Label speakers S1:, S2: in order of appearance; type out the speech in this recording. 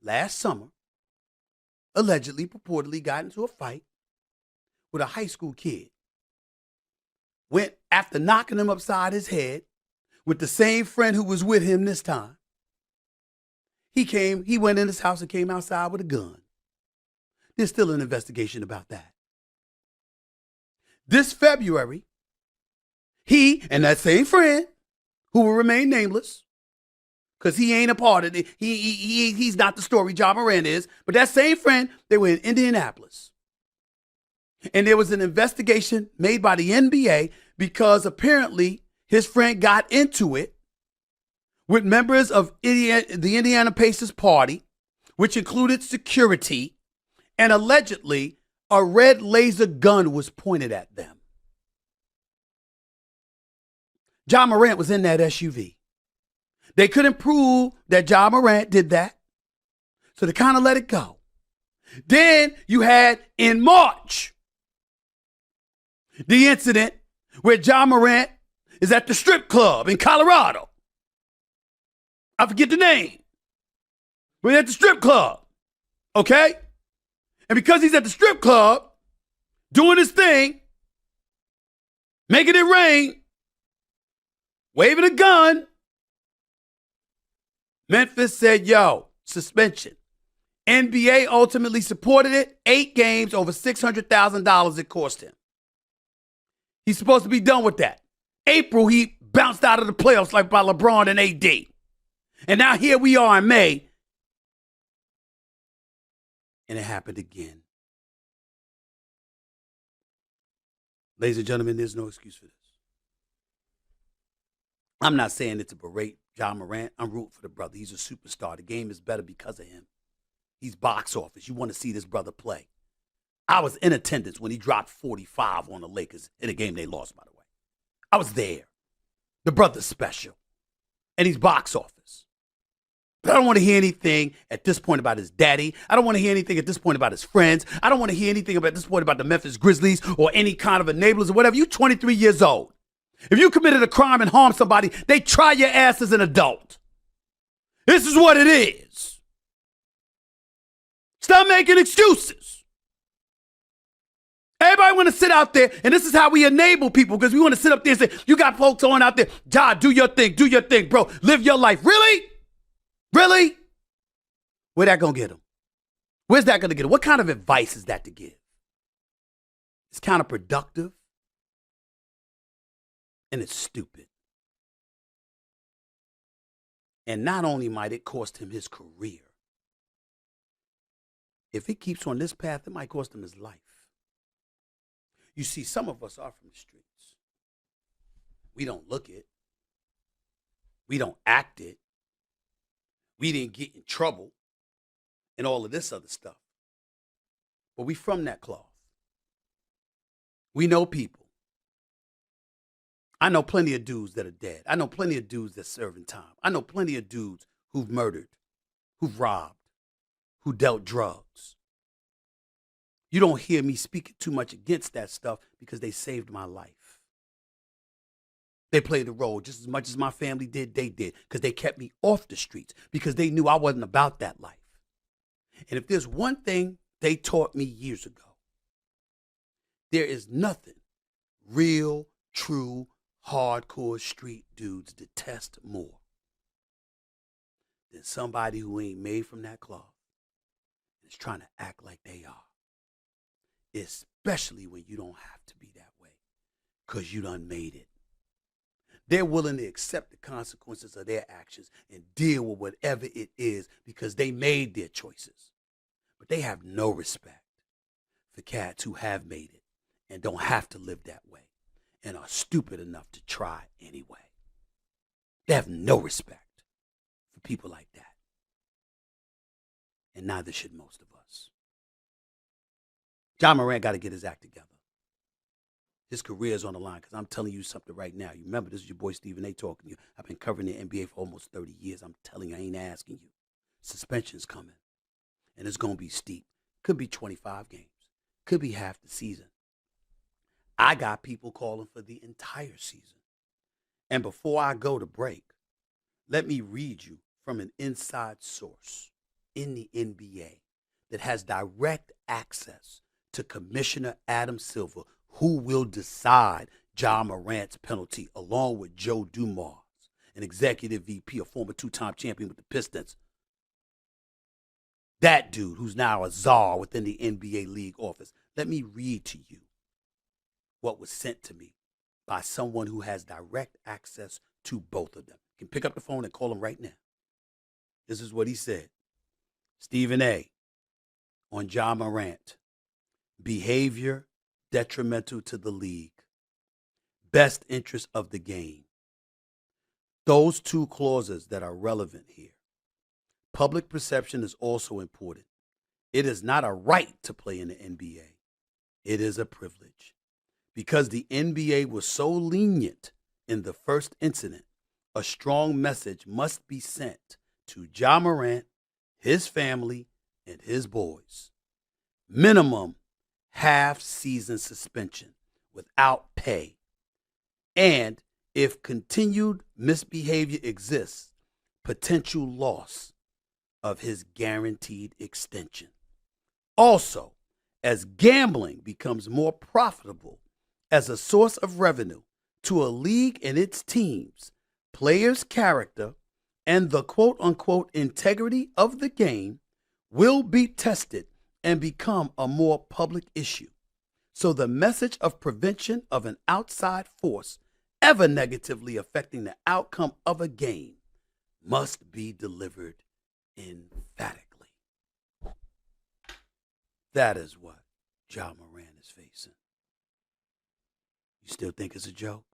S1: last summer allegedly, purportedly got into a fight with a high school kid. Went after knocking him upside his head with the same friend who was with him this time. He went in his house and came outside with a gun. There's still an investigation about that. This February, he and that same friend, who will remain nameless, because he ain't a part of it. He's not the story Ja Morant is. But that same friend, they were in Indianapolis. And there was an investigation made by the NBA because apparently his friend got into it with members of the Indiana Pacers party, which included security, and allegedly a red laser gun was pointed at them. Ja Morant was in that SUV. They couldn't prove that Ja Morant did that, so they kind of let it go. Then you had in March the incident where Ja Morant is at the strip club in Colorado. I forget the name. We're at the strip club, okay? And because he's at the strip club doing his thing, making it rain, waving a gun, Memphis said, yo, suspension. NBA ultimately supported it. 8 games, over $600,000 it cost him. He's supposed to be done with that. April, he bounced out of the playoffs like by LeBron and AD. And now here we are in May. And it happened again. Ladies and gentlemen, there's no excuse for this. I'm not saying it to berate Ja Morant. I'm rooting for the brother. He's a superstar. The game is better because of him. He's box office. You want to see this brother play. I was in attendance when he dropped 45 on the Lakers in a game they lost, by the way. I was there. The brother's special. And he's box office. But I don't want to hear anything at this point about his daddy. I don't want to hear anything at this point about his friends. I don't want to hear anything at this point about the Memphis Grizzlies or any kind of enablers or whatever. You're 23 years old. If you committed a crime and harmed somebody, they try your ass as an adult. This is what it is. Stop making excuses. Everybody want to sit out there, and this is how we enable people, because we want to sit up there and say, you got folks on out there, Ja, do your thing, bro. Live your life. Really? Really? Where that going to get them? Where's that going to get them? What kind of advice is that to give? It's counterproductive. And it's stupid. And not only might it cost him his career, if he keeps on this path, it might cost him his life. You see, some of us are from the streets. We don't look it. We don't act it. We didn't get in trouble and all of this other stuff. But we from that cloth. We know people. I know plenty of dudes that are dead. I know plenty of dudes that's serving time. I know plenty of dudes who've murdered, who've robbed, who dealt drugs. You don't hear me speaking too much against that stuff because they saved my life. They played a role just as much as my family did, they did, because they kept me off the streets because they knew I wasn't about that life. And if there's one thing they taught me years ago, there is nothing real, true, hardcore street dudes detest more than somebody who ain't made from that cloth and is trying to act like they are. Especially when you don't have to be that way because you done made it. They're willing to accept the consequences of their actions and deal with whatever it is because they made their choices. But they have no respect for cats who have made it and don't have to live that way and are stupid enough to try anyway. They have no respect for people like that. And neither should most of us. Ja Morant got to get his act together. His career is on the line because I'm telling you something right now. You remember, this is your boy Stephen A. talking to you. I've been covering the NBA for almost 30 years. I'm telling you, I ain't asking you. Suspension's coming. And it's going to be steep. Could be 25 games. Could be half the season. I got people calling for the entire season. And before I go to break, let me read you from an inside source. in the NBA that has direct access to Commissioner Adam Silver, who will decide Ja Morant's penalty, along with Joe Dumars, an executive VP, a former two-time champion with the Pistons. That dude, who's now a czar within the NBA league office. Let me read to you what was sent to me by someone who has direct access to both of them. You can pick up the phone and call him right now. This is what he said. Stephen A. on Ja Morant. Behavior detrimental to the league. Best interest of the game. Those two clauses that are relevant here. Public perception is also important. It is not a right to play in the NBA. It is a privilege. Because the NBA was so lenient in the first incident, a strong message must be sent to Ja Morant, his family, and his boys. Minimum half-season suspension without pay. And if continued misbehavior exists, potential loss of his guaranteed extension. Also, as gambling becomes more profitable as a source of revenue to a league and its teams, players' character and the quote-unquote integrity of the game will be tested and become a more public issue. So the message of prevention of an outside force ever negatively affecting the outcome of a game must be delivered emphatically. That is what Ja Morant is facing. You still think it's a joke?